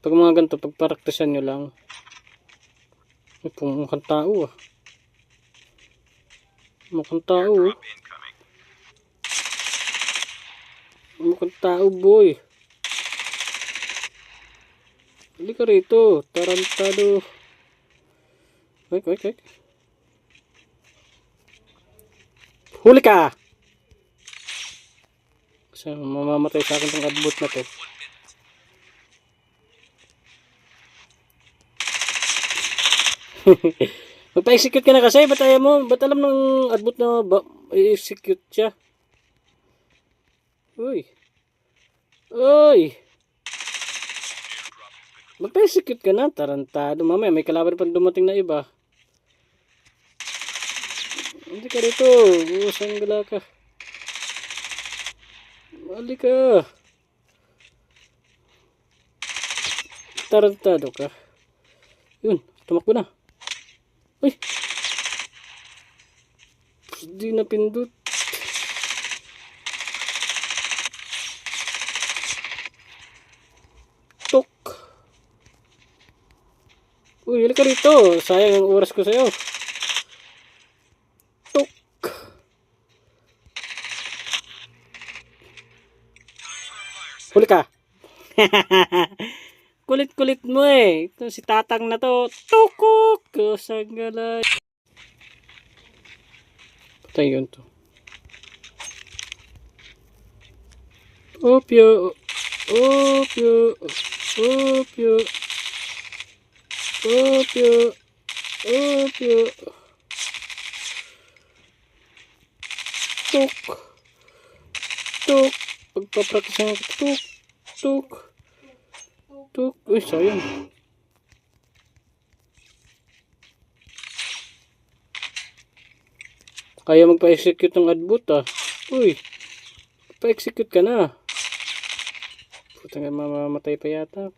Pag mga ganito, pagparaktisan nyo lang. Ay, mukhang tao ah. Mukhang tao. Mukhang tao boy. Halika rito, tarantado. Wait. Huli ka! Kasi mamamatay sa akin tong adbot na to. Magpa-execute ka na kasi. Ba't ayaw mo? Ba't alam ng adbot na i-execute siya? Uy. Magpa-execute ka na, tarantado. Mamaya may kalaban pang dumating na iba. Hindi ka rito. Sanggala ka. Mali ka. Tarantado ka. Yun, tumakbo na. Uy. Hindi na pindot. Tok. Uy, halika rito. Sayang ang oras ko sa'yo. Tok. Huli ka. Kulit-kulit mo eh. Ito si tatang na to. Tukok. Sanggala. Patay yun to. Opyo. Tuk. Pagpapractice ako. Tuk. Uy, sayang. Kaya magpa-execute ng adbot ah. Uy. Pa-execute ka na. Putang mamamatay pa yata.